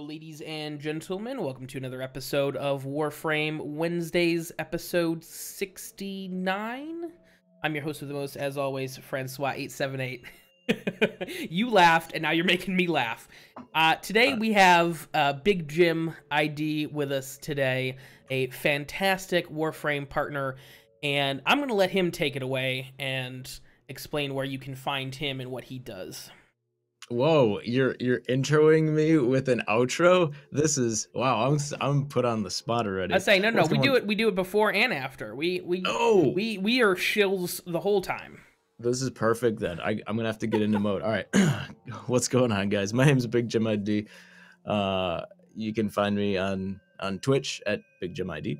ladies and gentlemen. Welcome to another episode of Warframe Wednesdays, episode 69. I'm your host with the most, as always, Francois878. You laughed, and now you're making me laugh. Today we have BigJimID with us today, a fantastic Warframe partner, and I'm going to let him take it away and explain where you can find him and what he does. Whoa, you're introing me with an outro? This is wow, I'm put on the spot already. I say no, we do it before and after. We are shills the whole time. This is perfect then. I'm gonna have to get into mode. All right. What's going on, guys? My name's BigJimID. You can find me on Twitch at BigJimID,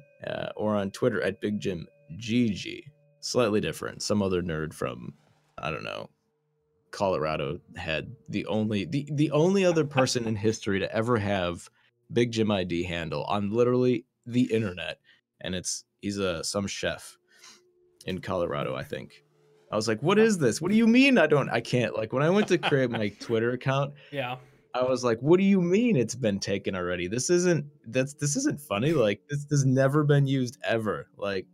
or on Twitter at BigJimGG. Slightly different. Some other nerd from, I don't know, Colorado had the only other person in history to ever have BigJimID handle on literally the internet, and he's some chef in Colorado, I think. I was like, what is this? What do you mean I can't? Like, when I went to create my Twitter account, yeah, I was like, what do you mean it's been taken already? This isn't funny. Like, this has never been used ever. Like,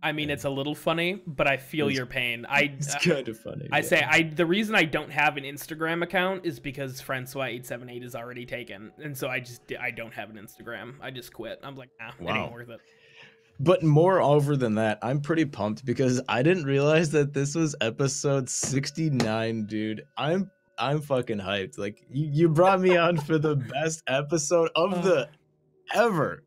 I mean, it's a little funny, but I feel your pain. It's kind of funny. The reason I don't have an Instagram account is because Francois878 is already taken, and so I don't have an Instagram. I just quit. I'm like, nah, It ain't worth it. But moreover than that, I'm pretty pumped because I didn't realize that this was episode 69, dude. I'm fucking hyped. Like, you brought me on for the best episode of the ever.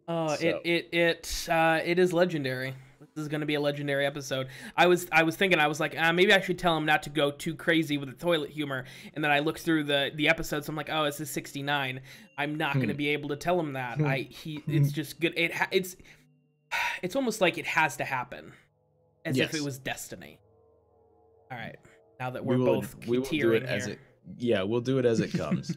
Oh, so. It is legendary. This is going to be a legendary episode. I was thinking, I was like, maybe I should tell him not to go too crazy with the toilet humor. And then I looked through the episodes. So I'm like, oh, this is 69. I'm not going to be able to tell him that. It's just good. It's almost like it has to happen, as if it was destiny. All right, now that we're both tearing here. We'll do it as it comes.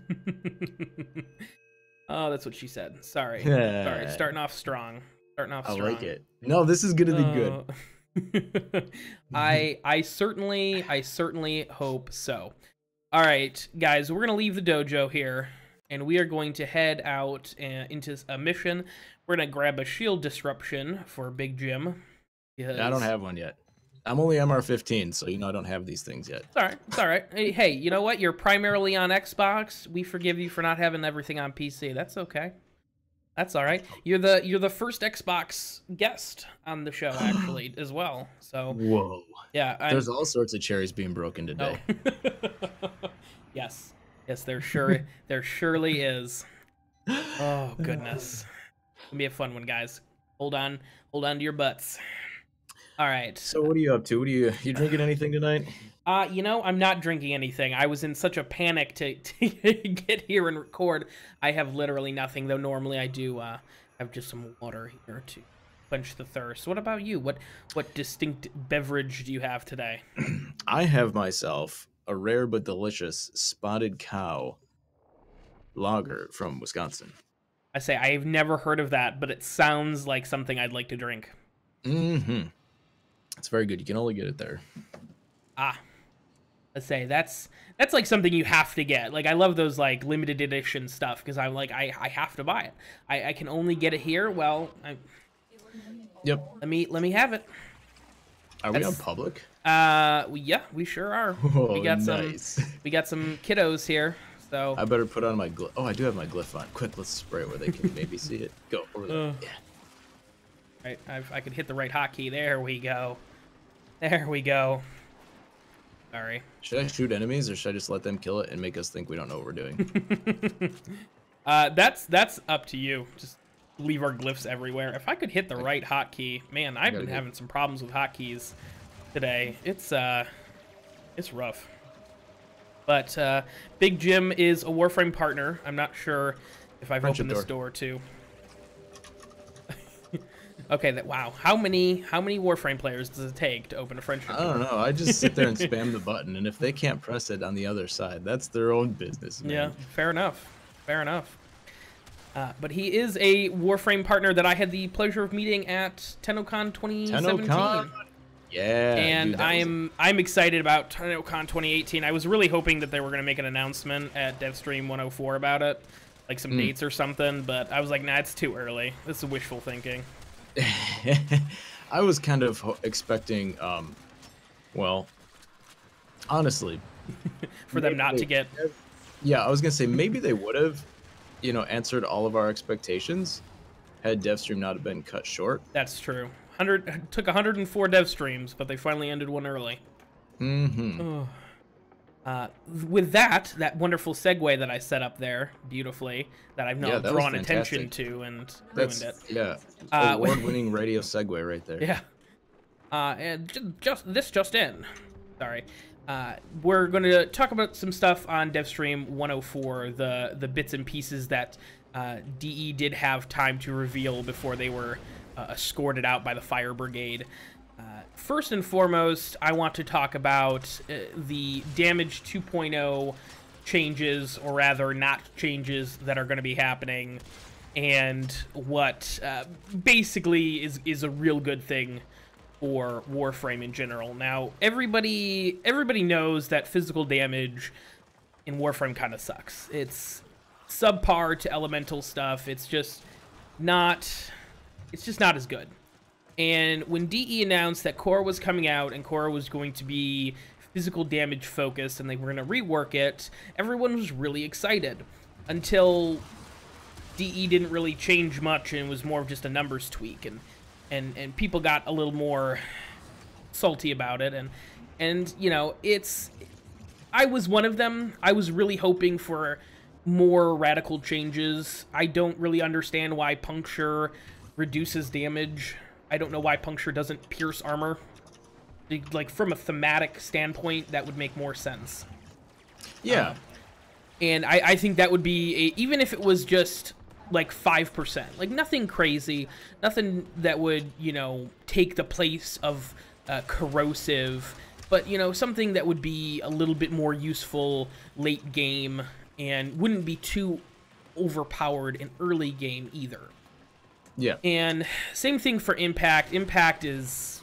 Oh, that's what she said. Sorry. Sorry. Starting off strong. I like it. No, this is gonna be good. I certainly hope so. All right, guys, we're gonna leave the dojo here, and we are going to head out into a mission. We're gonna grab a shield disruption for BigJim. I don't have one yet. I'm only MR15, so I don't have these things yet. It's all right. Hey, you know what? You're primarily on Xbox. We forgive you for not having everything on PC. That's okay. That's all right. You're the first Xbox guest on the show, actually, as well. So whoa. Yeah. There's all sorts of cherries being broken today. Oh. Yes, there surely is. Oh goodness. It's gonna be a fun one, guys. Hold on to your butts. All right. So what are you up to? You drinking anything tonight? I'm not drinking anything. I was in such a panic to get here and record. I have literally nothing, though normally I do have just some water here to quench the thirst. What about you? What distinct beverage do you have today? I have myself a rare but delicious Spotted Cow lager from Wisconsin. I say I've never heard of that, but it sounds like something I'd like to drink. Mm-hmm. It's very good. You can only get it there. Let's say that's like something you have to get. Like, I love those like limited edition stuff because I'm like, I have to buy it. I can only get it here. Well, yep. Let me have it. Are we on public? Yeah, we sure are. Oh, we got nice. We got some kiddos here. So I better put on my glyph. Oh, I do have my glyph on. Quick, let's spray it where they can maybe see it. Go over there. Yeah. Right, I could hit the right hotkey. There we go. There we go. Sorry. Should I shoot enemies, or should I just let them kill it and make us think we don't know what we're doing? That's up to you. Just leave our glyphs everywhere. If I could hit the right hotkey, man, I've been having some problems with hotkeys today. It's rough. But BigJim is a Warframe partner. I'm not sure if I've opened this door too. Okay, wow. How many Warframe players does it take to open a friendship? I don't know. I just sit there and spam the button, and if they can't press it on the other side, that's their own business, man. Yeah, fair enough. But he is a Warframe partner that I had the pleasure of meeting at TennoCon 2017. TennoCon? Yeah. And dude, I'm excited about TennoCon 2018. I was really hoping that they were going to make an announcement at DevStream 104 about it. like some dates or something, but I was like, nah, it's too early. This is wishful thinking. I was kind of expecting, well, honestly, For them not to get... Yeah, I was gonna say maybe they would have, you know, answered all of our expectations had DevStream not have been cut short. That's true. Took 104 dev streams, but they finally ended one early. Mm-hmm. With that wonderful segue that I set up there beautifully, that I've now drawn attention to and ruined it. Yeah, award-winning radio segue right there. Yeah. And just in. Sorry. We're going to talk about some stuff on DevStream 104, the bits and pieces that DE did have time to reveal before they were escorted out by the fire brigade. First and foremost, I want to talk about the damage 2.0 changes, or rather not changes, that are going to be happening, and what basically is a real good thing for Warframe in general. Now, everybody knows that physical damage in Warframe kind of sucks. It's subpar to elemental stuff. It's just not as good. And when DE announced that Core was coming out and Core was going to be physical damage focused and they were going to rework it, everyone was really excited until DE didn't really change much and was more of just a numbers tweak, and people got a little more salty about it, and you know, I was one of them. I was really hoping for more radical changes. I don't really understand why puncture reduces damage. I don't know why puncture doesn't pierce armor. Like, from a thematic standpoint, that would make more sense. Yeah. And I think that would be, even if it was just, like, 5%. Like, nothing crazy. Nothing that would, you know, take the place of corrosive. But, you know, something that would be a little bit more useful late game and wouldn't be too overpowered in early game either. Yeah. And same thing for impact. Impact is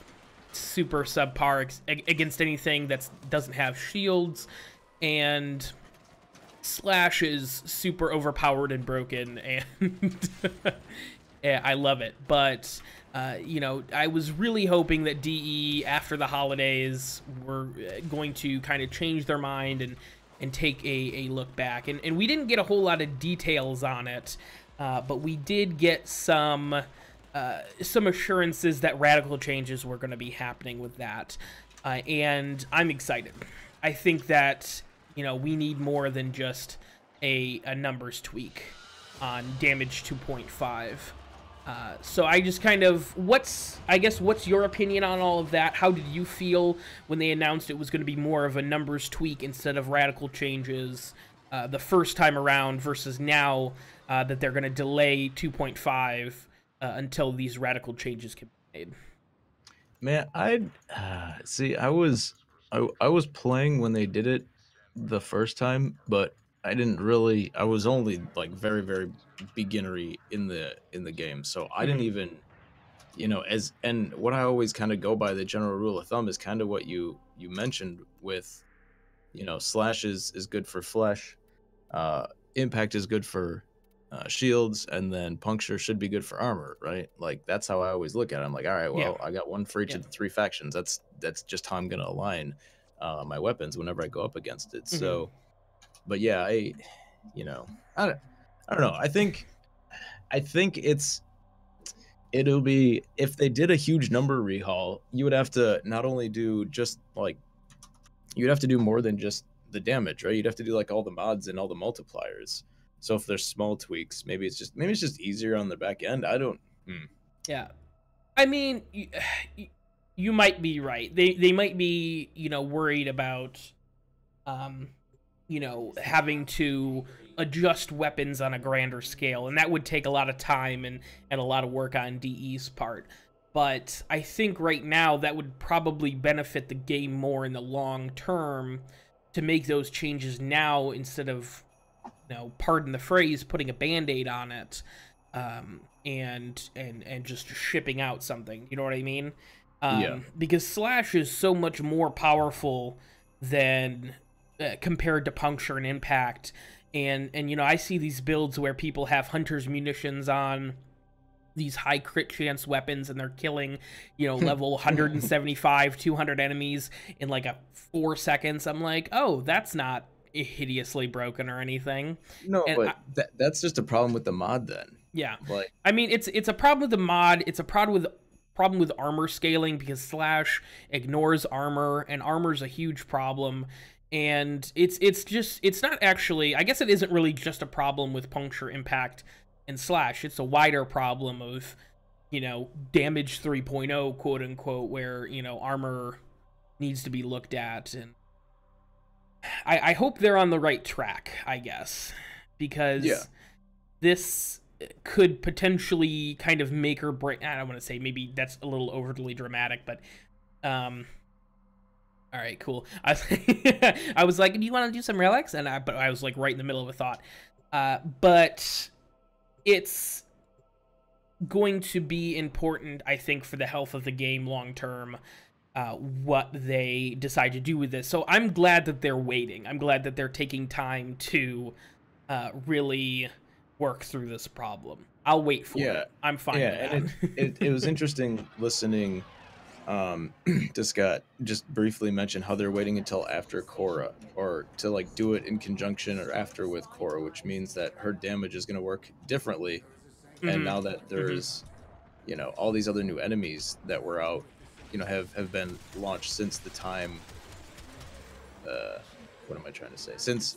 super subpar against anything that doesn't have shields, and slash is super overpowered and broken, and yeah, I love it. But you know, I was really hoping that DE after the holidays were going to kind of change their mind and take a look back, and we didn't get a whole lot of details on it. But we did get some assurances that radical changes were going to be happening with that, and I'm excited. I think that, you know, we need more than just a numbers tweak on damage 2.5. So I just kind of, what's your opinion on all of that? How did you feel when they announced it was going to be more of a numbers tweak instead of radical changes the first time around, versus now that they're going to delay 2.5 until these radical changes can be made? Man, see, I was playing when they did it the first time, but I didn't really. I was only like very, very beginnery in the game, so I didn't even, you know, and what I always kind of go by, the general rule of thumb, is kind of what you mentioned with, you know, slash is good for flesh, impact is good for shields, and then puncture should be good for armor, right? Like, that's how I always look at it. I'm like, all right, well, I got one for each of the three factions. That's just how I'm gonna align my weapons whenever I go up against it. So, but yeah, you know, I don't know. I think it'll be, if they did a huge number rehaul, you would have to not only do just like, you'd have to do more than just the damage, right? You'd have to do like all the mods and all the multipliers. So if there's small tweaks, maybe it's just easier on the back end. I don't. Yeah, I mean, you might be right. They might be, you know, worried about, you know, having to adjust weapons on a grander scale, and that would take a lot of time and a lot of work on DE's part. But I think right now that would probably benefit the game more in the long term to make those changes now, instead of, you know, pardon the phrase, putting a band-aid on it, and just shipping out something. You know what I mean? Because slash is so much more powerful than compared to puncture and impact, and you know, I see these builds where people have hunter's munitions on these high crit chance weapons, and they're killing, you know, level 175, 200 enemies in like 4 seconds. I'm like, oh, that's not hideously broken or anything. No, And but that's just a problem with the mod then. yeah, Like, I mean, it's a problem with the mod. It's a problem with armor scaling, because Slash ignores armor, and armor's a huge problem. And it's not actually, I guess it isn't really just a problem with puncture, impact, and Slash. It's a wider problem of, you know, damage 3.0, quote unquote, where, you know, armor needs to be looked at. And I hope they're on the right track, I guess, because this could potentially kind of make or break. I don't want to say, maybe that's a little overly dramatic, but all right, cool. I was like, do you want to do some relics? But I was like right in the middle of a thought. But it's going to be important, I think, for the health of the game long term, what they decide to do with this. So I'm glad that they're waiting. I'm glad that they're taking time to really work through this problem. I'll wait for it. I'm fine with that. And it was interesting listening to Scott just briefly mention how they're waiting until after Korra, or to like do it in conjunction or after with Korra, which means that her damage is going to work differently. And now that there's, you know, all these other new enemies that were out, you know, have been launched since the time, what am I trying to say? Since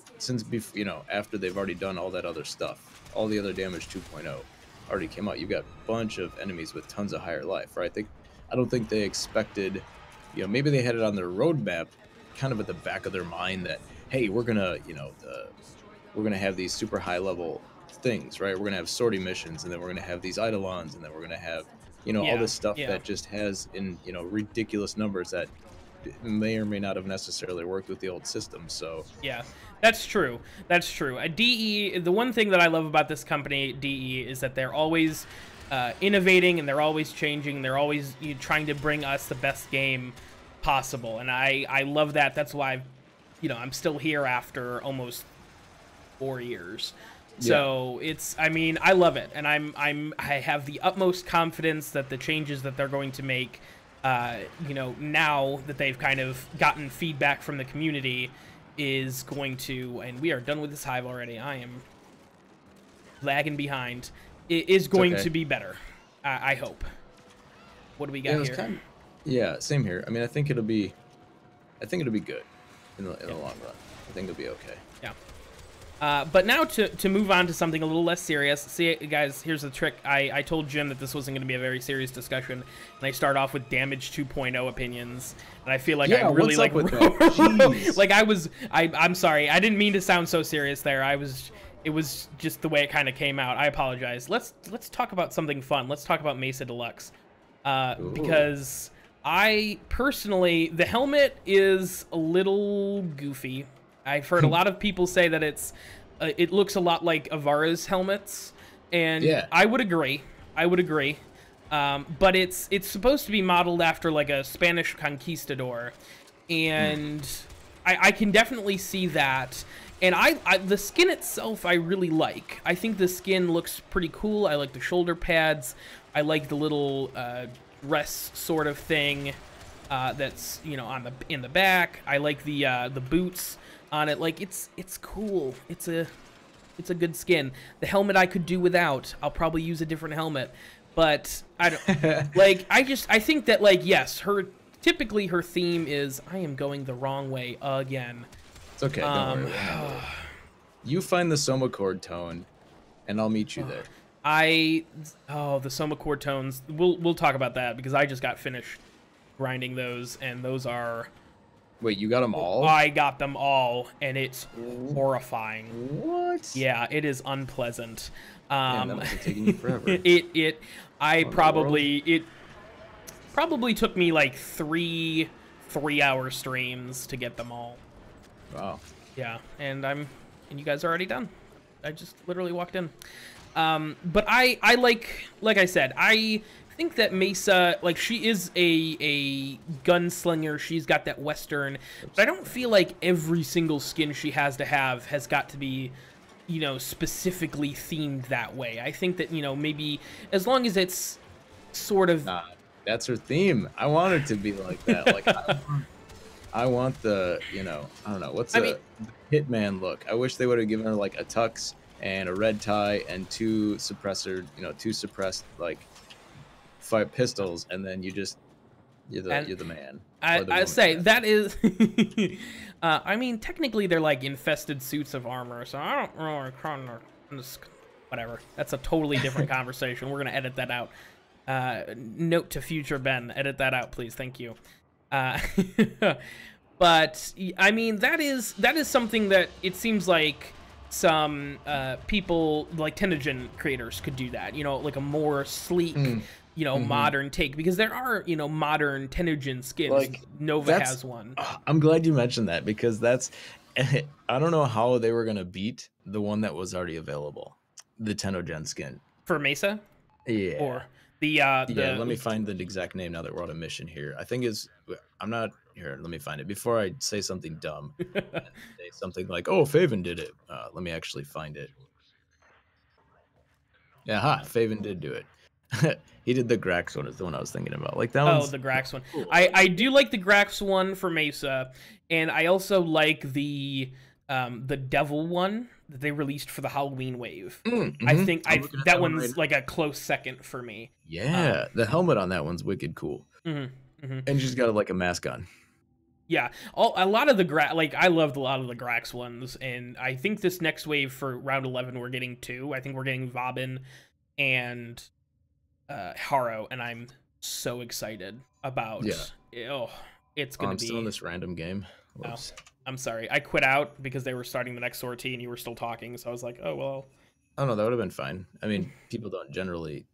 you know, after they've already done all that other stuff, all the other damage 2.0 already came out. You've got a bunch of enemies with tons of higher life, right? I don't think they expected, you know, maybe they had it on their roadmap, kind of at the back of their mind that, hey, we're gonna, you know, we're gonna have these super high level things, right? We're gonna have sortie missions, and then we're gonna have these eidolons, and then we're gonna have, you know, all this stuff that just has in, you know, ridiculous numbers that may or may not have necessarily worked with the old system. So yeah, that's true. That's true. DE, the one thing that I love about this company, DE, is that they're always innovating, and they're always changing. They're always trying to bring us the best game possible, and I love that. That's why, you know, I'm still here after almost 4 years. So it's, I mean, I love it, and I have the utmost confidence that the changes that they're going to make, you know, now that they've kind of gotten feedback from the community, is going to, and we are done with this hive already. I am lagging behind. It is going to be better. I hope. What do we got here? Yeah, same here. I mean, I think it'll be good in the long run. I think it'll be okay. Yeah. But now to move on to something a little less serious. See, guys, here's the trick. I told Jim that this wasn't going to be a very serious discussion, and I start off with damage 2.0 opinions, and I feel like I really like I'm sorry, I didn't mean to sound so serious there. It was just the way it kind of came out. I apologize. Let's talk about something fun. Let's talk about Mesa Deluxe, because I personally, the helmet is a little goofy. I've heard a lot of people say that it looks a lot like Avara's helmets, and I would agree. But it's supposed to be modeled after like a Spanish conquistador, and I can definitely see that. And the skin itself I really like. I think the skin looks pretty cool. I like the shoulder pads. I like the little dress sort of thing that's, you know, in the back. I like the boots on it. Like, it's cool. It's a good skin. The helmet I could do without. I'll probably use a different helmet. But I don't like, I think that, like, yes, typically her theme is I am going the wrong way again. It's okay, don't worry. You find the Soma chord tone, and I'll meet you there. The Soma chord tones. We'll talk about that, because I just got finished grinding those, and those are. Wait, you got them all? I got them all, and it's horrifying. What? Yeah, it is unpleasant. Man, that must have taken you forever. It probably took me like three-hour streams to get them all. Wow. Yeah, and you guys are already done. I just literally walked in. But I like I said, I think that Mesa, like, she is a gunslinger. She's got that Western, but I don't feel like every single skin she has got to be you know, specifically themed that way. I think that, you know, maybe as long as it's sort of that's her theme. I want her to be like that. Like I want the, you know, I don't know, what's I mean, the Hitman look. I wish they would have given her like a tux and a red tie and two suppressed like 5 pistols, and then you're the man. I say that is I mean, technically they're like infested suits of armor, so I don't really whatever. That's a totally different conversation. We're gonna edit that out. Note to future Ben, edit that out, please. Thank you. But I mean, that is something that it seems like some people like Tenogen creators could do that. You know, like a more sleek, you know, modern take, because there are, you know, modern Tenogen skins. Like, Nova has one. I'm glad you mentioned that, because that's I don't know how they were gonna beat the one that was already available, the Tenogen skin For Mesa. Yeah. Or the let me find the exact name now that we're on a mission here. I think I'm not here. Let me find it before I say something dumb. Say something like, "Oh, Faven did it." Let me actually find it. Yeah, Faven did do it. He did the Grax one. Is the one I was thinking about. Like that one. Oh, the Grax one. Cool. I do like the Grax one for Mesa, and I also like the Devil one that they released for the Halloween wave. I think that one's like a close second for me. Yeah, the helmet on that one's wicked cool. And she's got like a mask on. Yeah, a lot of the I loved a lot of the Grax ones, and I think this next wave for round 11 we're getting 2. I think we're getting Vabin and Haro, and I'm so excited about. Yeah. Oh, it's gonna be. I'm still in this random game. Whoops. Oh, I'm sorry. I quit out because they were starting the next sortie and you were still talking, so I was like, oh well. Oh no, that would have been fine. I mean, people don't generally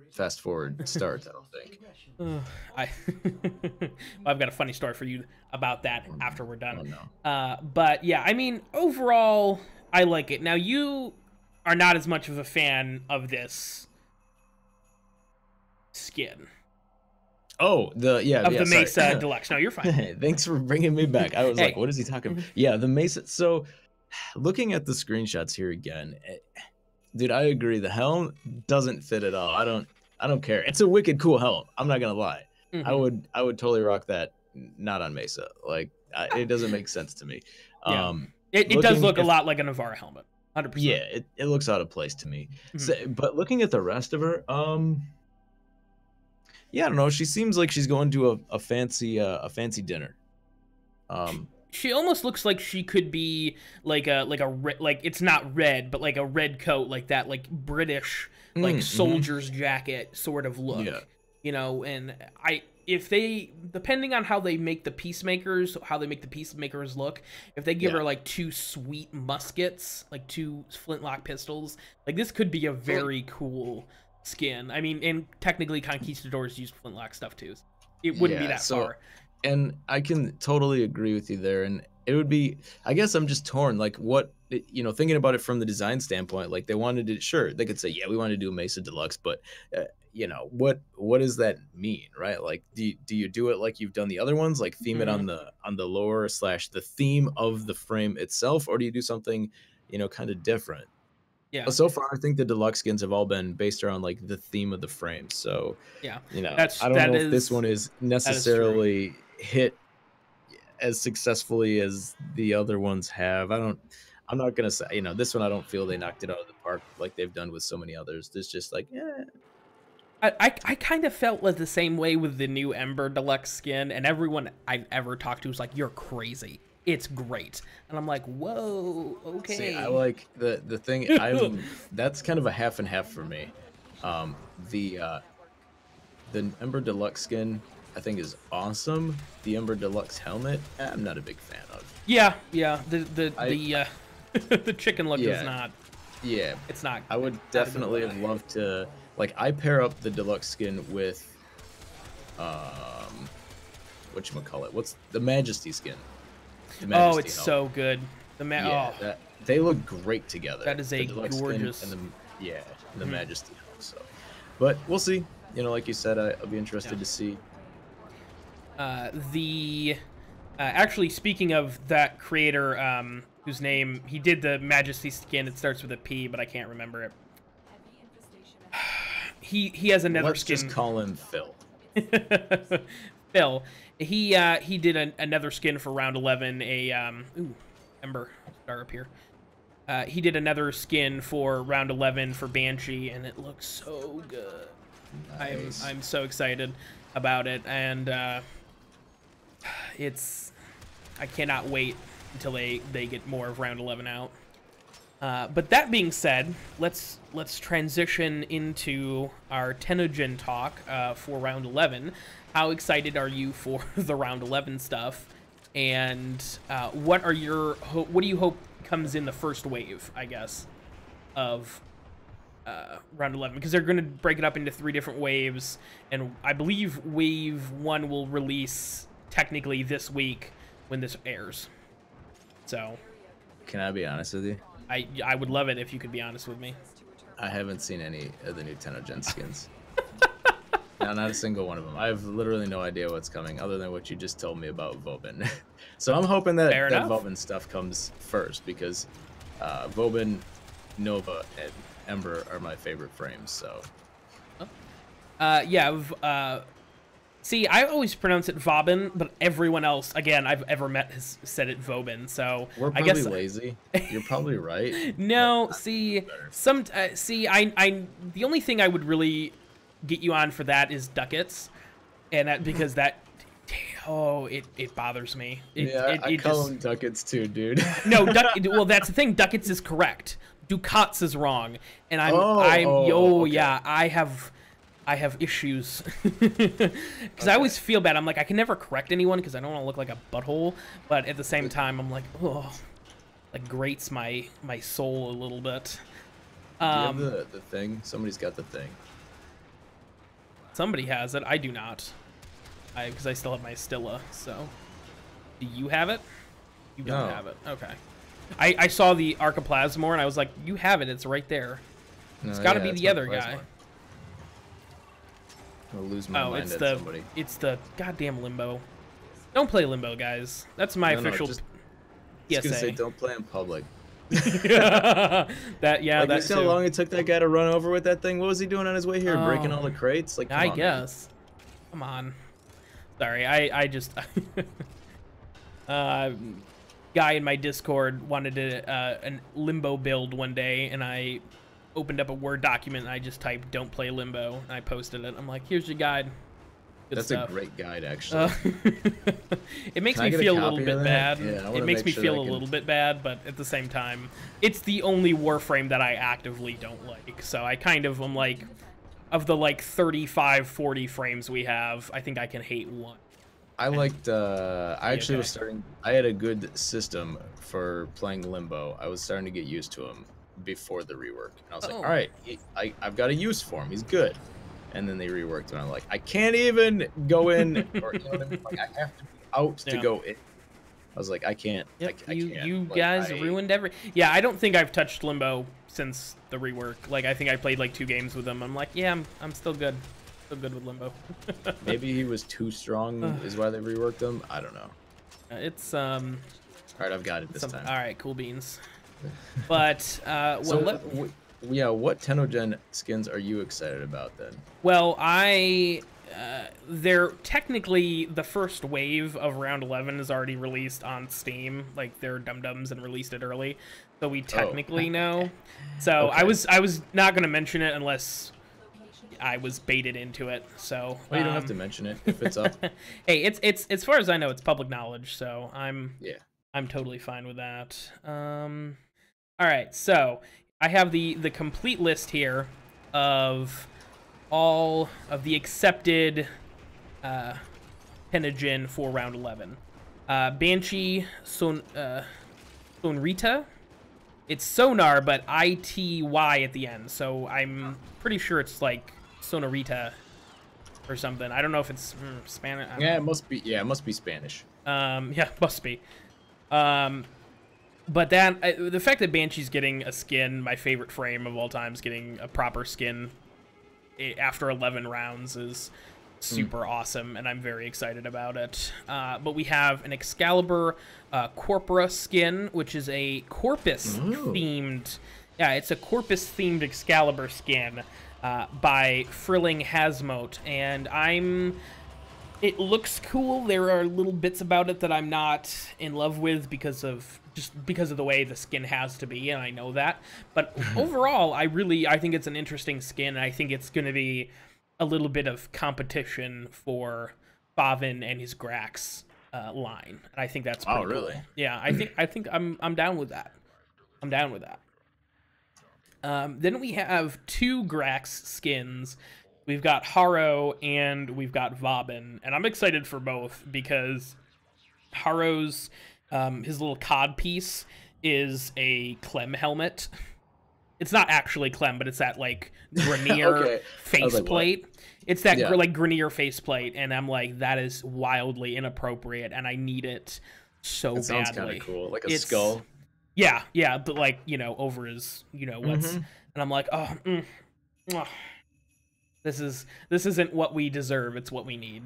fast forward starts, I don't think. I've got a funny story for you about that after we're done. Oh, no. But yeah, I mean, overall, I like it. Now, you are not as much of a fan of this skin. Oh, the Mesa Deluxe. No, you're fine. Thanks for bringing me back. I was like, what is he talking about? Yeah, the Mesa. So, looking at the screenshots here again, dude, I agree. The helm doesn't fit at all. I don't care. It's a wicked cool helm. I'm not gonna lie. I would totally rock that. Not on Mesa. Like, it doesn't make sense to me. Yeah. It does look a lot like a Navarra helmet. 100%. Yeah, it looks out of place to me. So, but looking at the rest of her, yeah, I don't know. She seems like she's going to a fancy dinner. She almost looks like she could be like it's not red, but like a red coat, like that, like British, like soldier's jacket sort of look. Yeah. You know, and if they, depending on how they make the peacemakers look, if they give her like 2 sweet muskets, like 2 flintlock pistols, like this could be a very cool skin. I mean, and technically conquistadors use flintlock stuff too. It wouldn't be that far. And I can totally agree with you there. And it would be, I guess I'm just torn. Like, what, you know, thinking about it from the design standpoint, like they wanted to, sure, they could say, yeah, we want to do a Mesa Deluxe, but you know, what does that mean, right? Like, do you do it like you've done the other ones, like theme it on the lore / the theme of the frame itself, or do you do something, you know, kind of different? Yeah. But so far, I think the Deluxe skins have all been based around like the theme of the frame. So yeah, you know, I don't know if this one is necessarily hit as successfully as the other ones have. I'm not gonna say, you know, this one I don't feel they knocked it out of the park like they've done with so many others. There's just like, I kind of felt like the same way with the new Ember Deluxe skin, and everyone I've ever talked to was like, "You're crazy. It's great." And I'm like, "Whoa, okay." See, I like the thing. That's kind of a half and half for me. The Ember Deluxe skin I think is awesome. The Ember Deluxe helmet, I'm not a big fan of. Yeah. The chicken look is not. Yeah, it's not. I would definitely have loved to. Like, I pair up the Deluxe skin with, whatchamacallit? What's the Majesty skin? The Majesty it's so good. They look great together. That is a gorgeous. And the Majesty helmet. So, but we'll see. You know, like you said, I'll be interested to see. Actually, speaking of that creator, whose name he did the Majesty skin, it starts with a P, but I can't remember it. He has another Let's skin. just call him Phil. Phil. He did another skin for round 11. Ooh, Ember star up here. He did another skin for round 11 for Banshee, and it looks so good. Nice. I'm so excited about it, and I cannot wait until they get more of round 11 out. But that being said, let's transition into our Tenogen talk for round 11. How excited are you for the round 11 stuff? And what do you hope comes in the first wave, I guess, of round 11? Because they're going to break it up into 3 different waves, and I believe wave 1 will release technically this week when this airs. So, can I be honest with you? I would love it if you could be honest with me. I haven't seen any of the new Tenogen skins. No, not a single one of them. I have literally no idea what's coming other than what you just told me about Vobin. So I'm hoping that Vobin stuff comes first, because Vobin, Nova, and Ember are my favorite frames. So yeah, see, I always pronounce it Vobin, but everyone else, again, I've ever met has said it Vobin. So we're probably lazy. You're probably right. No, see, the only thing I would really get you on for that is ducats, and that because that, it bothers me. I call them ducats too, dude. No, well, that's the thing. Ducats is correct. Ducats is wrong, and okay. yeah, I have issues because I always feel bad. I'm like, I can never correct anyone because I don't want to look like a butthole, but at the same time, I'm like, oh, like grates my soul a little bit. Do you have the thing? Somebody's got the thing. Somebody has it. I do not. Because I still have my Stilla. So, do you have it? You don't have it. Okay. I saw the Archiplasmor and I was like, you have it. It's right there. It's got to be the other guy. I'll lose my mind at somebody. It's the goddamn Limbo. Don't play Limbo, guys. That's my official just PSA. Gonna say don't play in public. You see how long it took that guy to run over with that thing? What was he doing on his way here? Breaking all the crates? Like, I guess. Come on. Sorry, I just guy in my Discord wanted a Limbo build one day, and I opened up a Word document and I just typed "Don't play Limbo" and I posted it. I'm like, here's your guide. Good That's stuff. a great guide, actually. It makes me feel a little bit bad. Yeah, it makes me feel a little bit bad, but at the same time, it's the only Warframe that I actively don't like. So I kind of am like, of the like 35, 40 frames we have, I think I can hate one. I liked, I actually was starting, I had a good system for playing Limbo. I was starting to get used to him before the rework. And I was like, all right, I've got a use for him. He's good. And then they reworked, and I'm like, I can't even go in, or you know what I mean? Like, I have to be out to go in. I was like, I can't. Yep, I can't. You guys ruined every. Yeah, I don't think I've touched Limbo since the rework. Like, I think I played like 2 games with him. I'm like, yeah, I'm still good. Still good with Limbo. Maybe he was too strong, is why they reworked him. I don't know. It's All right, I've got it this time. All right, cool beans. But what Tenogen skins are you excited about then? Well, they're technically the first wave of round 11 is already released on Steam. Like, they're dum-dums and released it early, so we technically know. So okay. I was not going to mention it unless I was baited into it. So well, you don't have to mention it if it's up. Hey, it's as far as I know, it's public knowledge, so I'm totally fine with that. All right, so I have the complete list here of all of the accepted Tenogen for round 11. Banshee, Sonrita. It's Sonar, but I-T-Y at the end, so I'm pretty sure it's like Sonorita or something. I don't know if it's Spanish. Yeah, it must be. Yeah, it must be Spanish. Yeah, must be. But that the fact that Banshee's getting a skin, my favorite frame of all time, is getting a proper skin after 11 rounds is super awesome, and I'm very excited about it. But we have an Excalibur Corpora skin, which is a Corpus-themed... Yeah, it's a Corpus-themed Excalibur skin by Frilling Hasmote, and it looks cool. There are little bits about it that I'm not in love with because of the way the skin has to be, and I know that. But overall, I think it's an interesting skin, and I think it's going to be a little bit of competition for Favin and his Grax line. And I think that's pretty cool. Really? Yeah, I think I'm down with that. I'm down with that. Then we have 2 Grax skins. We've got Haro and we've got Vabin, and I'm excited for both because Haro's his little cod piece is a Clem helmet. It's not actually Clem, but it's that like Grenier faceplate. It's that like Grenier faceplate, and I'm like, that is wildly inappropriate, and I need it so badly. It sounds kind of cool, like a skull. Yeah, but like, you know, over his, you know, what's, and I'm like, this isn't what we deserve. It's what we need.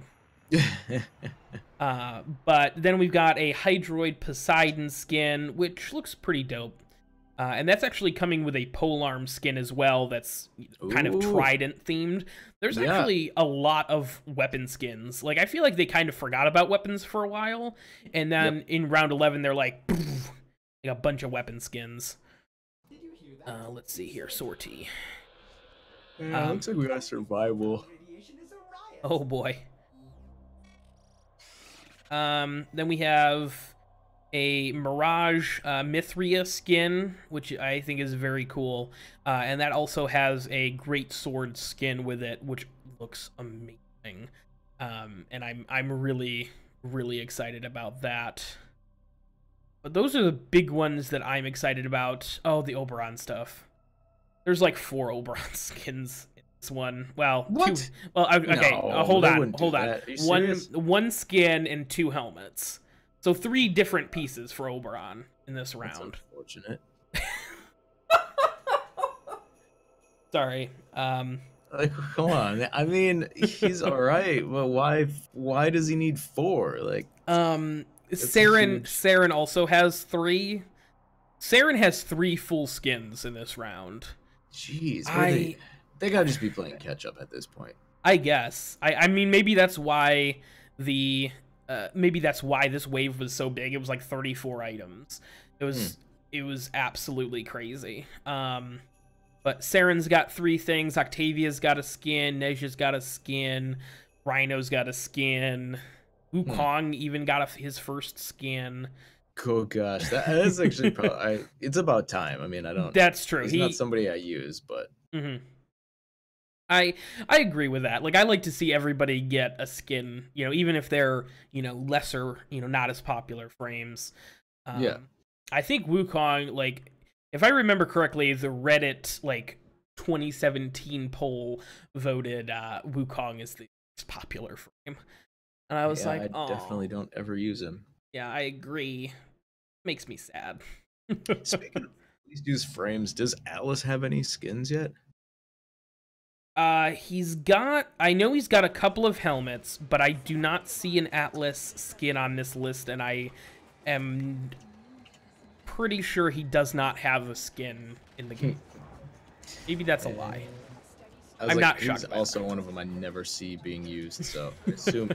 But then we've got a Hydroid Poseidon skin, which looks pretty dope. And that's actually coming with a polearm skin as well that's kind of trident themed. There's actually a lot of weapon skins. Like, I feel like they kind of forgot about weapons for a while, and then in round 11 they're like a bunch of weapon skins. Let's see here, sortie. Looks like we got survival. Oh boy. Then we have a Mirage Mithria skin, which I think is very cool. And that also has a Great Sword skin with it, which looks amazing. And I'm really, really excited about that. But those are the big ones that I'm excited about. Oh, the Oberon stuff. There's like 4 Oberon skins in this one. Well, what? 2. Well, okay, no, hold on. Serious? One skin and 2 helmets. So 3 different pieces for Oberon in this round. That's unfortunate. Sorry. Like, come on. I mean, he's all right, but why does he need 4? Like, Saren also has 3. Saren has 3 full skins in this round. Jeez, they gotta just be playing catch up at this point. I guess. I mean, maybe that's why this wave was so big. It was like 34 items. It was absolutely crazy. But Saren's got 3 things. Octavia's got a skin. Neja's got a skin. Rhino's got a skin. Wukong even got his first skin. Oh gosh, that is actually probably. It's about time. I mean, I don't. That's true. He's not somebody I use, but. I agree with that. Like, I like to see everybody get a skin. You know, even if they're lesser, not as popular frames. Yeah. I think Wukong, like, if I remember correctly, the Reddit like 2017 poll voted Wukong as the most popular frame, and I was like, I definitely don't ever use him. Yeah, I agree. Makes me sad. Speaking of these dudes' frames, does Atlas have any skins yet? I know he's got a couple of helmets, but I do not see an Atlas skin on this list, and I am pretty sure he does not have a skin in the game. Maybe that's a lie. I'm not shocked. He's also one of them I never see being used, so I assume.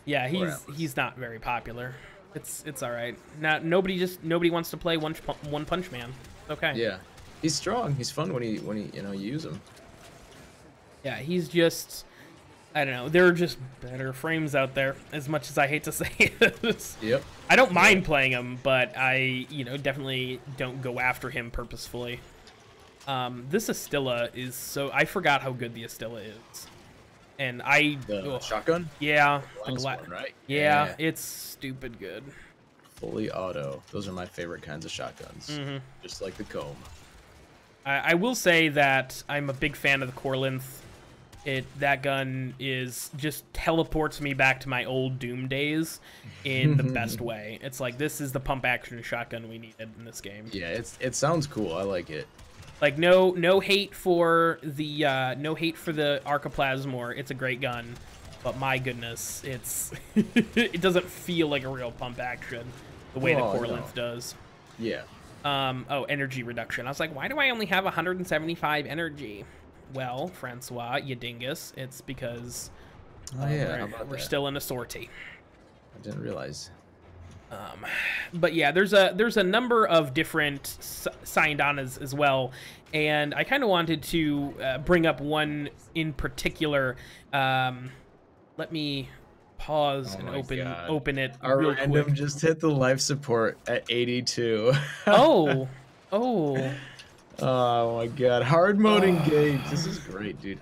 Yeah, he's not very popular. It's all right. Nobody wants to play One Punch Man. Okay. Yeah, he's strong. He's fun when he you use him. Yeah, he's just, I don't know. There are just better frames out there. As much as I hate to say this. Yep. I don't mind playing him, but I definitely don't go after him purposefully. This Astilla is so. I forgot how good the Astilla is. And the shotgun? Yeah. One, right? Yeah, it's stupid good. Fully auto. Those are my favorite kinds of shotguns. Just like the comb. I will say that I'm a big fan of the core length. That gun just teleports me back to my old Doom days in the best way. It's like, this is the pump action shotgun we needed in this game. Yeah, it sounds cool. I like it. Like no hate for the Archiplasmor. It's a great gun, but my goodness, it's it doesn't feel like a real pump action the way the Corlins does. Yeah. Oh, energy reduction. I was like, why do I only have 175 energy? Well, Francois, you dingus, it's because we're still in a sortie. I didn't realize. But yeah, there's a number of different Sciendanas as well, and I kind of wanted to bring up one in particular. Let me pause and open it Our real random quick. just hit the life support at 82. Oh. Oh my god, hard mode engaged. This is great, dude.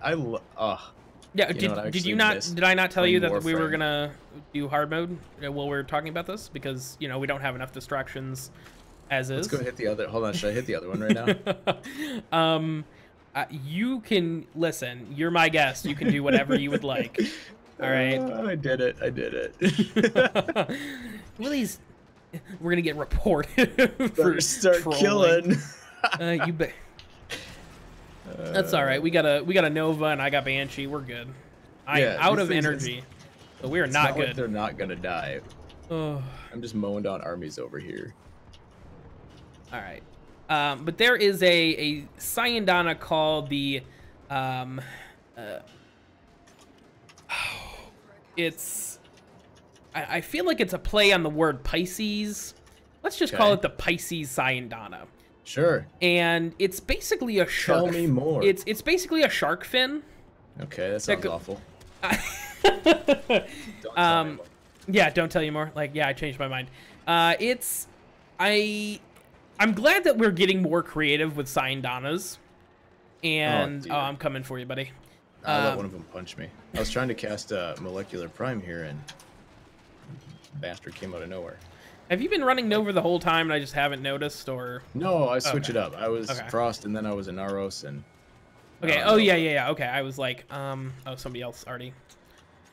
Yeah, did I not tell you that we were gonna do hard mode while we were talking about this? Because, you know, we don't have enough distractions as is. Let's go hit the other. Hold on, should I hit the other one right now? You can listen. You're my guest. You can do whatever you would like. All right. I did it. Willie's. We're gonna get reported for start trolling. Killing. You bet. That's all right. We got a Nova and I got Banshee. We're good. I'm out of energy, so we are not good. Like they're not gonna die. Oh. I'm just mowing down armies over here. All right. But there is a Sciendana called the it's I feel like it's a play on the word Pisces. Let's just call it the Pisces Sciendana. Sure. And it's basically a shark. Tell me more. It's basically a shark fin. Okay, that sounds awful. Don't tell me more. Yeah, don't tell you more. Like, yeah, I changed my mind. I'm glad that we're getting more creative with Sciendanas. And I'm coming for you, buddy. I let one of them punch me. I was trying to cast Molecular Prime here, and bastard came out of nowhere. Have you been running Nova the whole time and I just haven't noticed, or? No, I switch it up. I was Frost, and then I was a Naros, and... Okay, oh, yeah. Okay, I was like, oh, somebody else already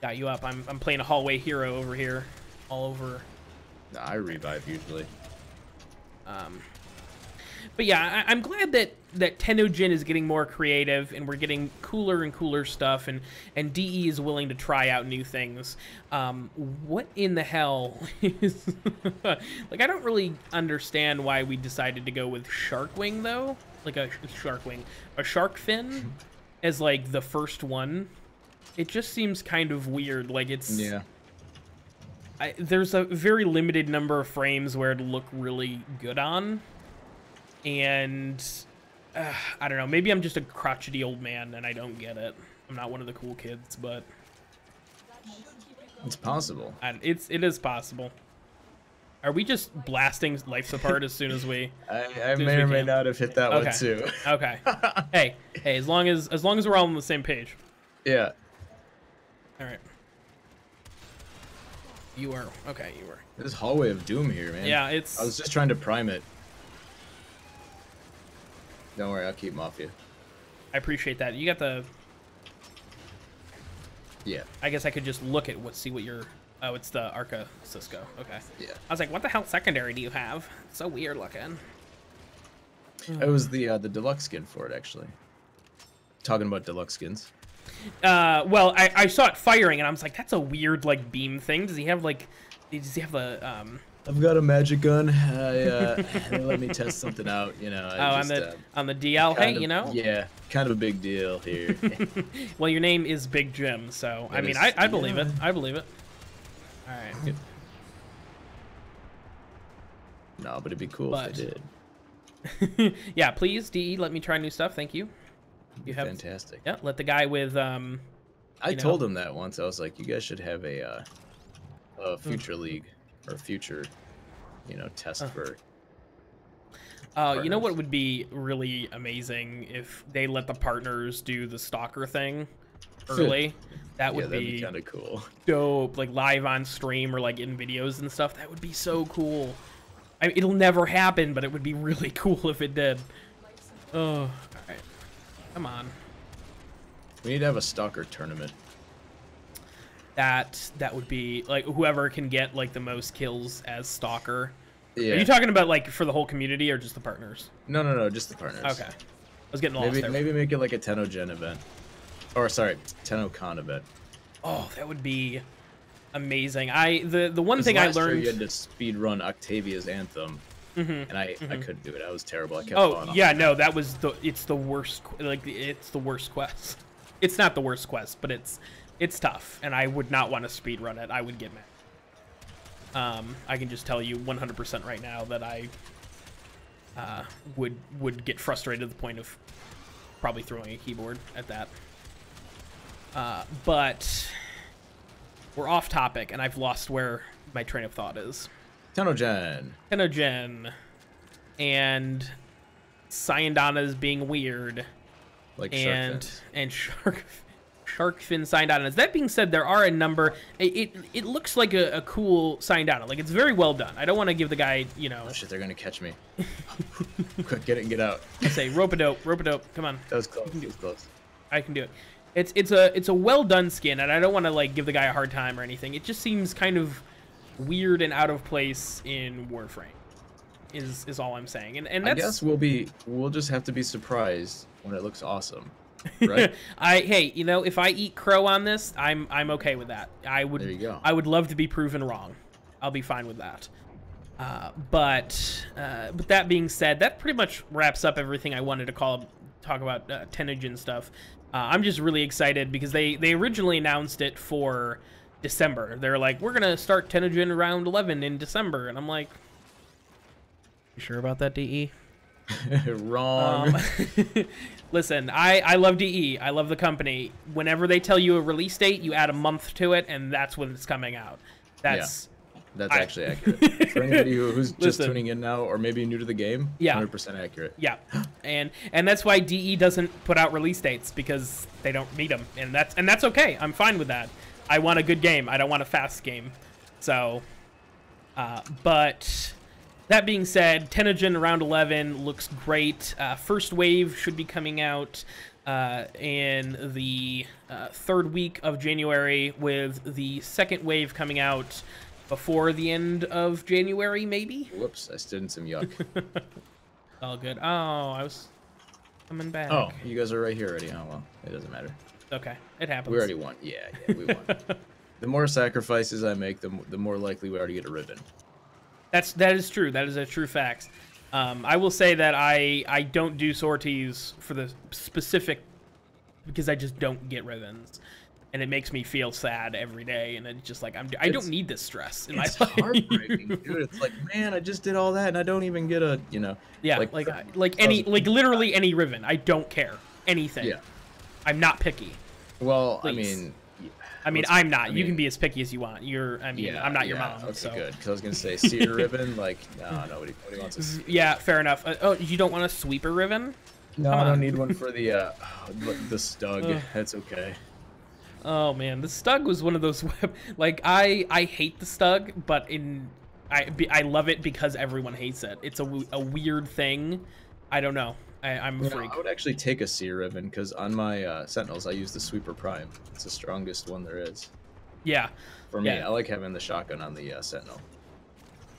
got you up. I'm playing a hallway hero over here, all over. Nah, I revive usually. But yeah, I'm glad that Tenojin is getting more creative and we're getting cooler and cooler stuff, and DE is willing to try out new things. What in the hell is... like, I don't really understand why we decided to go with Sharkwing, though. Like a shark fin as, like, the first one. It just seems kind of weird. Like, it's... Yeah. There's a very limited number of frames where it'll look really good on. And I don't know, maybe I'm just a crotchety old man and I don't get it. I'm not one of the cool kids, but it's possible. It is possible. Are we just blasting lives apart as soon as we? I may or may not have hit that one too. Okay. Hey, as long as we're all on the same page. Yeah. All right. You are okay. You were. This hallway of doom here, man. Yeah, it's. I was just trying to prime it. Don't worry, I'll keep them off you. I appreciate that. You got the... Yeah. I guess I could just look at see what you're... Oh, it's the Arca Cisco. Okay. Yeah. I was like, what the hell secondary do you have? It's so weird looking. It was the Deluxe skin for it, actually. Talking about Deluxe skins. Well, I saw it firing, and I was like, that's a weird, like, beam thing. Does he have, like... Does he have the... I've got a magic gun. They let me test something out, you know. On the DL, hey, you know? Yeah, kind of a big deal here. Well, your name is BigJim, so I mean, I believe it. I believe it. All right. No, but it'd be cool if I did. Yeah, please, DE, let me try new stuff. Thank you. You have fantastic. Yeah, let the guy with I told him that once. I was like, you guys should have a future league. Or future, you know, test for. You know what would be really amazing if they let the partners do the stalker thing early. That would be kind of cool. Dope, like live on stream or like in videos and stuff. That would be so cool. I mean, it'll never happen, but it would be really cool if it did. Oh, all right, come on. We need to have a stalker tournament. That would be like whoever can get like the most kills as stalker. Yeah. Are you talking about like for the whole community or just the partners? No, just the partners. Okay. was getting lost there. Maybe make it like a Tenno-Gen event. Or, sorry, Tenno-Con event. Oh, that would be amazing. The one thing I learned... Last year you had to speed run Octavia's Anthem, and I couldn't do it. I was terrible. I kept falling off. Yeah, no, that was it's the worst. Like, it's the worst quest. It's not the worst quest, but it's tough, and I would not want to speed run it. I would get mad. I can just tell you 100% right now that I would get frustrated to the point of probably throwing a keyboard at that. But we're off topic, and I've lost where my train of thought is. Tenno-Gen. Tenno-Gen. And Syandana's being weird. Like shark fins. And shark fin Syandana's. That being said, there are a number. It looks like a cool Syandana. Like, it's very well done. I don't want to give the guy, you know... Oh, shit, they're going to catch me. Quick, get it and get out. I say, rope-a-dope, come on. That was close. That was close. I can do it. It's a well done skin, and I don't want to like give the guy a hard time or anything. It just seems kind of weird and out of place in Warframe. Is all I'm saying. And that's, I guess we'll just have to be surprised when it looks awesome, right? Hey, you know, if I eat crow on this, I'm okay with that. There you go. I would love to be proven wrong. I'll be fine with that. But that being said, that pretty much wraps up everything I wanted to talk about Tenno-Gen stuff. I'm just really excited because they originally announced it for December. They're like, we're gonna start Tenno-Gen round 11 in December, and I'm like, you sure about that, DE? Wrong. Listen, I love DE. I love the company. Whenever they tell you a release date, you add a month to it, and that's when it's coming out. That's actually accurate. For anybody who's just tuning in now, or maybe new to the game, 100% accurate. Yeah, and that's why DE doesn't put out release dates, because they don't need them, and that's okay. I'm fine with that. I want a good game. I don't want a fast game. So, but that being said, Tenno-Gen round 11 looks great. First wave should be coming out in the third week of January, with the second wave coming out before the end of January, maybe? Whoops, I stood in some yuck. All good. Oh, I was coming back. Oh, you guys are right here already. Oh, well, it doesn't matter. Okay, it happens. We already won. Yeah, we won. The more sacrifices I make, the more likely we are to get a ribbon. That is true. That is a true fact. I will say that I don't do sorties for the specific, because I just don't get ribbons. And it makes me feel sad every day, and it's just like I don't need this stress in my life. It's heartbreaking, dude. It's like, man, I just did all that, and I don't even get a, you know. Yeah, like literally any ribbon. I don't care anything. Yeah, I'm not picky. Well, please. I'm not. You can be as picky as you want. I'm not your mom. Okay, so. Good. Because I was gonna say cedar ribbon, like, no, nobody wants a. Yeah, fair enough. Oh, you don't want a sweeper ribbon? No, I don't need one for the stug. That's okay. Oh man, the stug was one of those like I hate the stug, but I love it because everyone hates it. It's a weird thing. I don't know. I'm a freak. I would actually take a seer ribbon, because on my Sentinels I use the Sweeper Prime. It's the strongest one there is. Yeah. For me, I like having the shotgun on the Sentinel.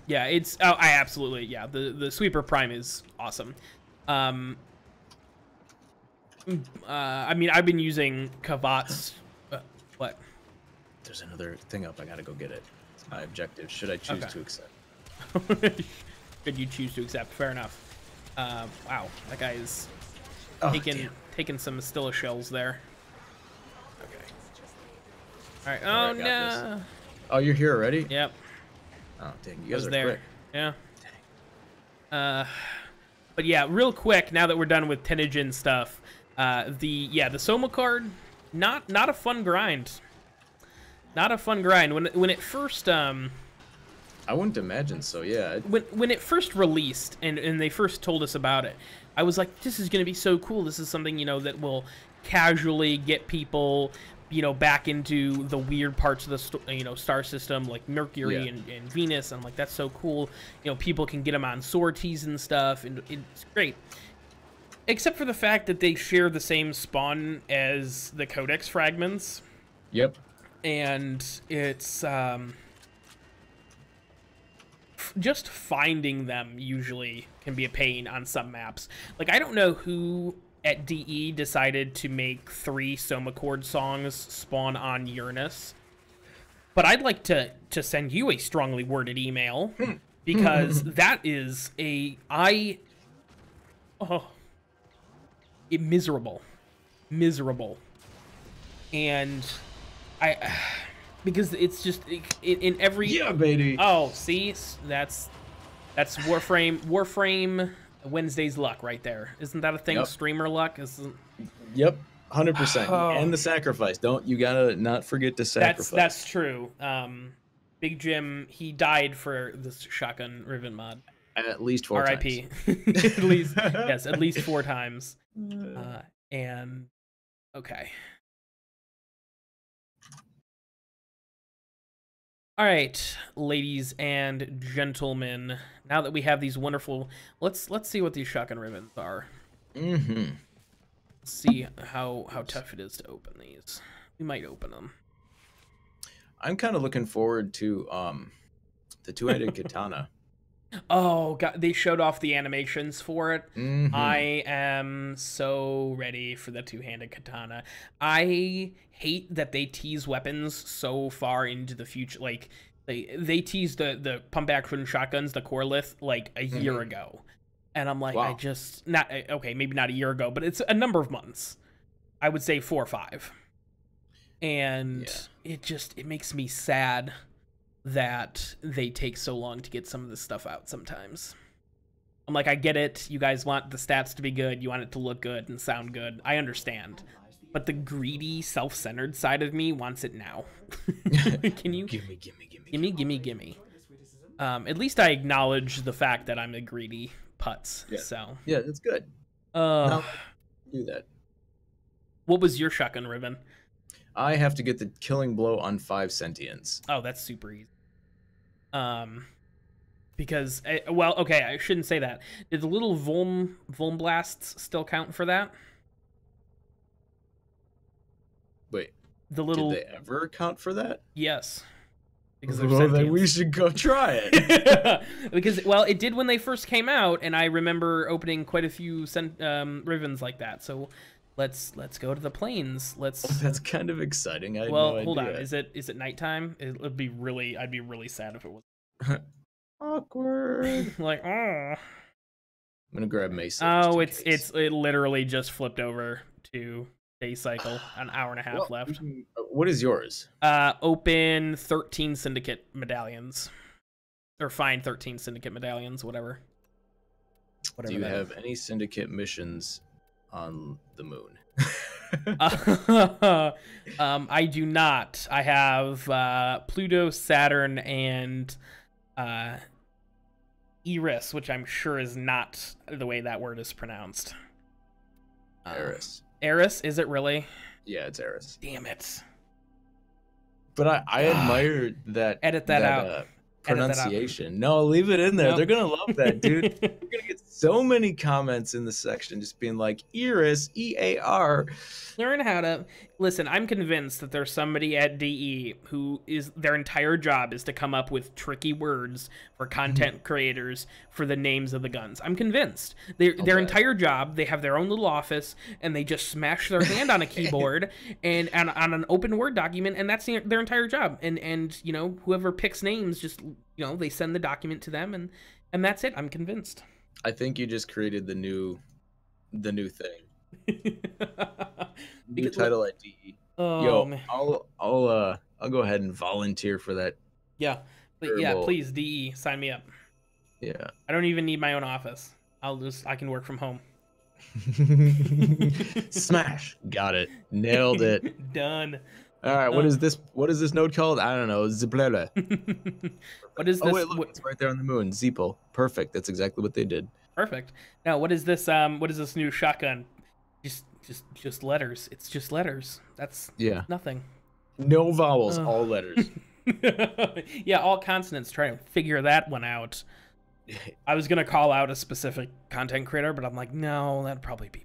Yeah, I absolutely, yeah. The Sweeper Prime is awesome. I mean, I've been using Kavat's. What? There's another thing up. I gotta go get it. It's my objective. Should I choose to accept? Should you choose to accept? Fair enough. Wow, that guy is taking some Astilla shells there. Okay. All right. Oh no. This. Oh, you're here already? Yep. Oh dang, you guys are quick. Yeah. Dang. But yeah, real quick. Now that we're done with Tenno-Gen stuff, the Soma card. Not a fun grind. Not a fun grind. When it first I wouldn't imagine so. Yeah. When it first released and they first told us about it, I was like, this is gonna be so cool. This is something, you know, that will casually get people, you know, back into the weird parts of the star system, like Mercury and Venus. And I'm like, that's so cool. You know, people can get them on sorties and stuff, and it's great. Except for the fact that they share the same spawn as the Codex fragments. Yep. And it's just finding them usually can be a pain on some maps. Like, I don't know who at DE decided to make 3 Soma chord songs spawn on Uranus. But I'd like to send you a strongly worded email, because that is miserable. And because it's just in every... Yeah, baby. Oh, see, that's Warframe Wednesdays luck right there. Isn't that a thing? Yep. Streamer luck? Yep, 100%. And the sacrifice. You gotta not forget to sacrifice. That's true. BigJim, he died for this shotgun ribbon mod. At least 4 times. R.I.P. At least, yes, at least 4 times. And okay. All right, ladies and gentlemen. Now that we have these wonderful, let's see what these shotgun ribbons are. Mm-hmm. See how tough it is to open these. We might open them. I'm kind of looking forward to the two-handed katana. Oh god, they showed off the animations for it. Mm-hmm. I am so ready for the two-handed katana. I hate that they tease weapons so far into the future. Like they teased the pump action shotguns, the Corelith, like a year ago. And I'm like, wow. I just not okay, maybe not a year ago, but it's a number of months. I would say 4 or 5. And it makes me sad that they take so long to get some of this stuff out sometimes. I'm like, I get it. You guys want the stats to be good. You want it to look good and sound good. I understand. But the greedy, self-centered side of me wants it now. Can you? Gimme. At least I acknowledge the fact that I'm a greedy putz. Yeah. So. Yeah, that's good. No, do that. What was your shotgun ribbon? I have to get the killing blow on 5 sentients. Oh, that's super easy. Because well, okay, I shouldn't say that. Did the little Vulm blasts still count for that? Wait, the little... did they ever account for that? Yes. Because then we should go try it. Because, well, it did when they first came out, and I remember opening quite a few ribbons like that. So let's go to the plains. Let's. Oh, that's kind of exciting. I had well, no hold idea. on. Is it nighttime? I'd be really sad if it was. Awkward. Like, oh. I'm gonna grab Mason. Oh, it literally just flipped over to day cycle. An hour and a half left. What is yours? Open 13 syndicate medallions, or find 13 syndicate medallions, whatever. Do you have any syndicate missions on the moon? I do not. I have Pluto, Saturn, and Eris, which I'm sure is not the way that word is pronounced. Eris. Eris? Is it really? Yeah, it's Eris. Damn it. But I admire that. Edit that out. Pronunciation. No, leave it in there. Nope. They're gonna love that, dude. You're gonna get so many comments in the section just being like Eris, EAR. Learn how to listen. I'm convinced that there's somebody at DE who is their entire job is to come up with tricky words for content creators for the names of the guns. I'm convinced. Their entire job, they have their own little office and they just smash their hand on a keyboard and on an open Word document, and that's their entire job. And you know, whoever picks names, just they send the document to them and that's it. I'm convinced. I think you just created the new thing. New title at DE. Oh, yo, man. I'll go ahead and volunteer for that. Yeah, please DE, sign me up. Yeah, I don't even need my own office. I can work from home. Smash, got it, nailed it, done. All right, what is this node called? I don't know. Ziplele. What is this? Oh wait, look, it's right there on the moon. Zeeple. Perfect. That's exactly what they did. Perfect. Now, what is this? What is this new shotgun? Just letters. It's just letters. That's nothing. No vowels, all letters. Yeah, all consonants. Try to figure that one out. I was gonna call out a specific content creator, but I'm like, no, that'd probably be.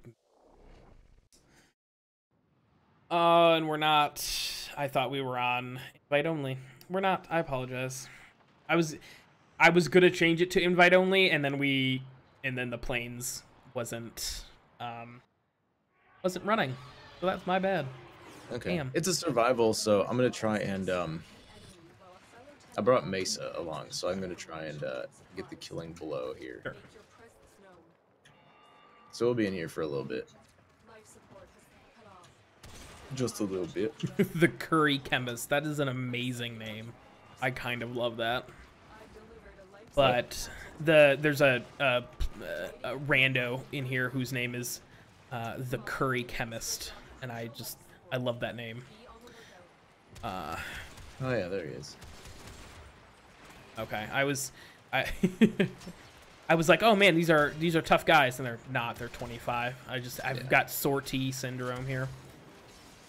And we're not. I thought we were on invite only. We're not. I apologize. I was gonna change it to invite only, and then the planes wasn't Wasn't running, so that's my bad. Okay. Damn. It's a survival, so I'm gonna try and I brought Mesa along, so I'm gonna try and get the killing blow here. Sure. So we'll be in here for a little bit. Just a little bit. The Curry Chemist. That is an amazing name. I kind of love that. But there's a rando in here whose name is the Curry Chemist, and I love that name. Oh yeah, there he is. Okay, I was like, oh man, these are tough guys, and they're not. They're 25. I've got sortie syndrome here.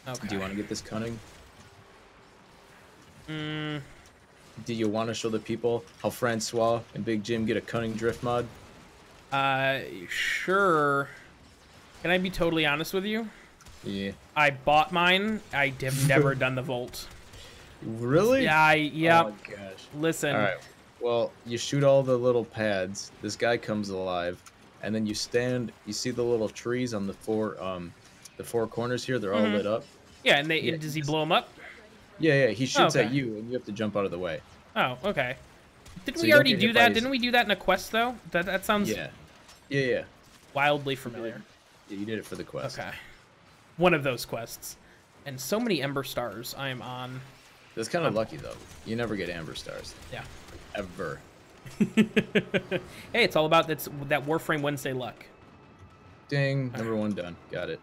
Okay. Do you want to get this cunning? Mm. Do you want to show the people how Francois and Big Jim get a cunning drift mod? Sure. Can I be totally honest with you? Yeah. I bought mine. I have never done the Volt. Really? Yeah, yeah. Oh my gosh. Listen. All right. Well, you shoot all the little pads. This guy comes alive, and then you stand. You see the little trees on the four corners here. They're all lit up. Yeah, and does he blow them up? Yeah. He shoots at you, and you have to jump out of the way. Oh, okay. Didn't So we you don't already get do hit by that? his- Didn't we do that in a quest though? That sounds Yeah. wildly familiar. Yeah, you did it for the quest. Okay. One of those quests. And so many Ember Stars I am on. That's kind of lucky though. You never get Amber Stars. Yeah. Ever. Hey, it's all about that Warframe Wednesday luck. Ding. Number one done. Got it.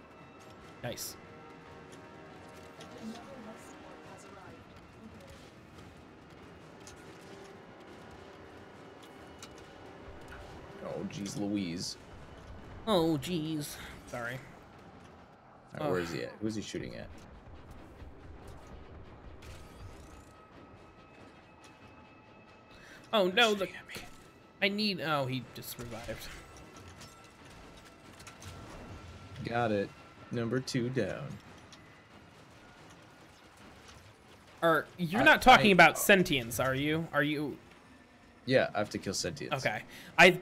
Nice. Oh, geez, Louise. Oh, jeez. Sorry. All right, where is he at? Who's he shooting at? Oh no, I need. Oh, he just revived. Got it. Number two down. You're not talking about sentience, are you? Are you? Yeah, I have to kill sentience. Okay.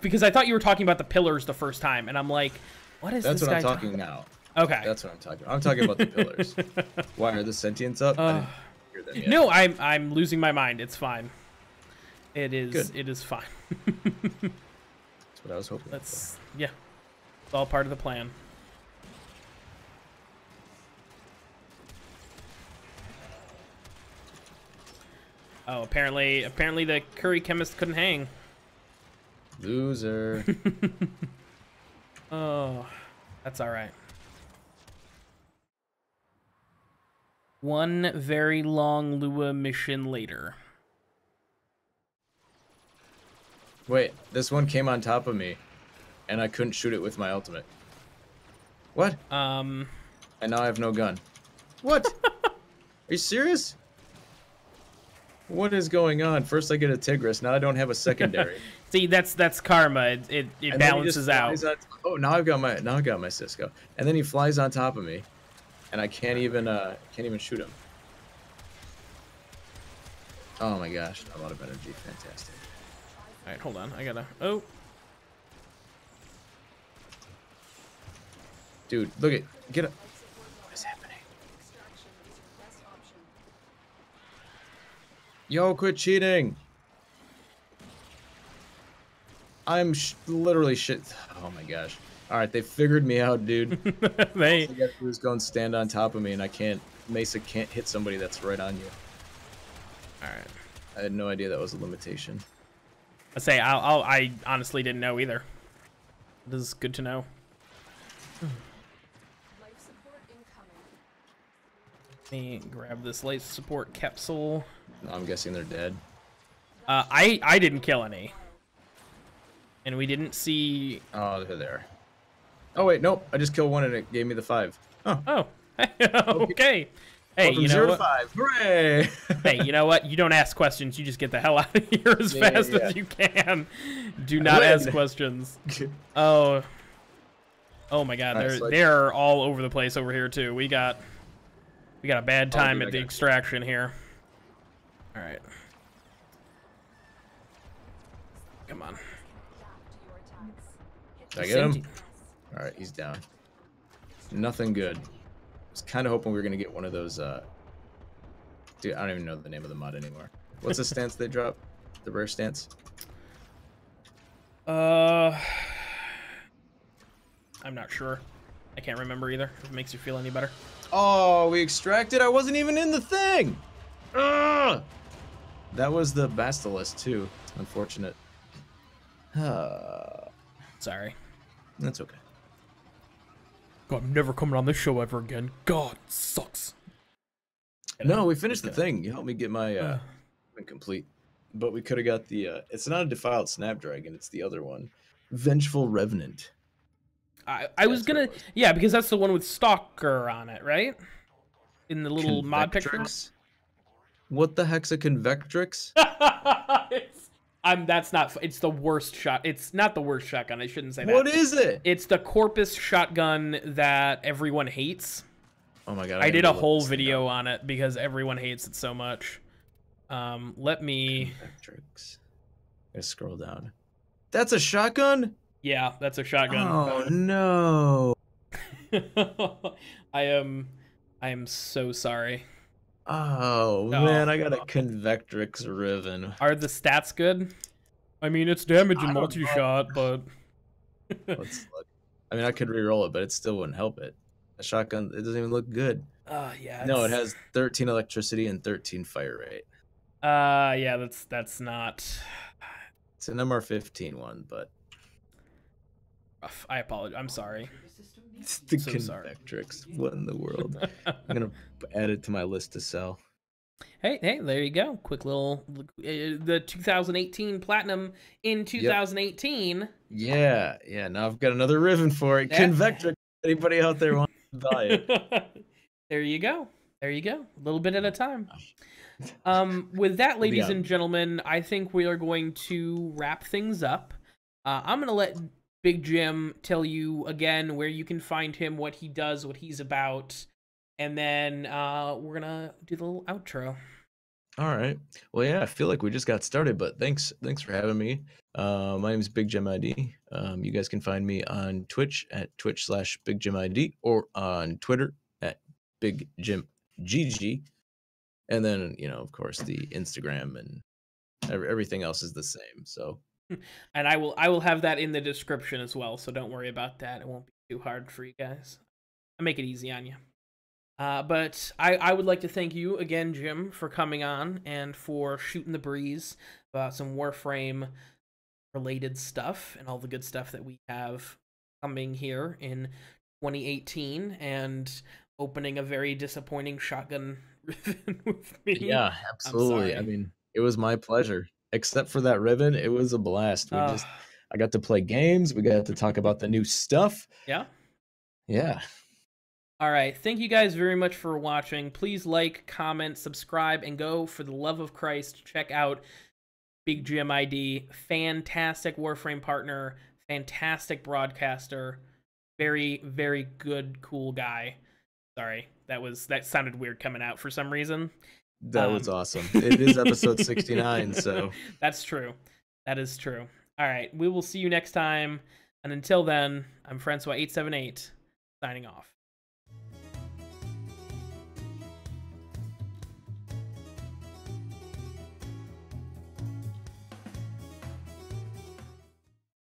Because I thought you were talking about the pillars the first time, and I'm like, what is That's this what guy I'm talking now. Okay. That's what I'm talking about. I'm talking about the pillars. Why are the sentience up? I didn't hear them yet. No, I'm losing my mind. It's fine. It is. Good. It is fine. That's what I was hoping. Yeah. It's all part of the plan. Oh, apparently the Curry Chemist couldn't hang. Loser. Oh, that's all right. One very long Lua mission later. Wait, this one came on top of me, and I couldn't shoot it with my ultimate. What? And now I have no gun. What? Are you serious? What is going on? First I get a Tigris, now I don't have a secondary. See, that's karma. It balances out. Oh, now I got my Cisco, and then he flies on top of me, and I can't even shoot him. Oh my gosh, a lot of energy, fantastic. All right, hold on. I gotta. Oh, dude, look at get up. What is happening? Yo, quit cheating! I'm literally shit. Oh my gosh. Alright, they figured me out, dude. All I gotta do is go and stand on top of me, and Mesa can't hit somebody that's right on you. Alright. I had no idea that was a limitation. I honestly didn't know either. This is good to know. Let me grab this life support capsule. No, I'm guessing they're dead. I didn't kill any. And we didn't see... Oh, they're there. Oh, wait, nope. I just killed one and it gave me the 5. Oh. Okay. Hey, from you know 0 to what? 5. Hooray! Hey, you know what? You don't ask questions. You just get the hell out of here as fast as you can. Do not ask questions. Oh. Oh my God. They're all over the place over here too. We got a bad time at the extraction here. All right. Come on. Did I get him? All right, he's down. Nothing good. I was kind of hoping we were gonna get one of those. Dude, I don't even know the name of the mod anymore. What's the stance they drop? The rare stance? I'm not sure. I can't remember either. If it makes you feel any better. Oh, we extracted. I wasn't even in the thing. Ugh! That was the Basilisk too. Unfortunate. Sorry. That's okay. God, I'm never coming on this show ever again. God, sucks. No, we finished the thing. You helped me get my complete. But we could have got the it's not a defiled snapdragon, it's the other one. Vengeful Revenant. I was gonna yeah, because that's the one with Stalker on it, right? In the little mod picture. What the heck's a Convectrix? That's not. It's the worst shot. It's not the worst shotgun. I shouldn't say that. What is it? It's the Corpus shotgun that everyone hates. Oh my god! I did a whole video on it because everyone hates it so much. Let me. Convectrix. I scroll down. That's a shotgun. Yeah, that's a shotgun. Oh no! I am so sorry. Oh man, I got a Convectrix Riven. Are the stats good? I mean, it's damage and multi-shot, but let's look. I mean, I could re-roll it, but it still wouldn't help it. A shotgun, it doesn't even look good. Yeah. No, it has 13 electricity and 13 fire rate. Yeah, that's not. It's an MR15 one, but I apologize. I'm sorry. It's the Convectrix. What in the world? I'm gonna add it to my list to sell. Hey, there you go. Quick little the 2018 platinum in 2018. Yep. Yeah. Now I've got another Riven for it. Convectrix. Anybody out there wants to buy it? There you go. There you go. A little bit at a time. With that, ladies and gentlemen, I think we are going to wrap things up. I'm gonna let Big Jim tell you again where you can find him, what he does, what he's about, and then we're gonna do the little outro. All right. Well, yeah, I feel like we just got started, but thanks for having me. My name is BigJimID. You guys can find me on Twitch at twitch/BigJimID or on Twitter at BigJimGG. And then, of course, the Instagram and everything else is the same. So. And I will have that in the description as well, so don't worry about that. It won't be too hard for you guys. I'll make it easy on you. But I would like to thank you again, Jim, for coming on and for shooting the breeze about some Warframe related stuff and all the good stuff that we have coming here in 2018 and opening a very disappointing shotgun Riven with me. Yeah, absolutely. I mean, it was my pleasure. Except for that Riven, it was a blast. I got to play games. We got to talk about the new stuff. Yeah. Yeah. All right. Thank you guys very much for watching. Please like, comment, subscribe, and go, for the love of Christ, check out BigJimID. Fantastic Warframe partner. Fantastic broadcaster. Very, very good, cool guy. Sorry, that sounded weird coming out for some reason. That was awesome. It is episode 69, so. That's true. That is true. All right, we will see you next time. And until then, I'm Francois878, signing off.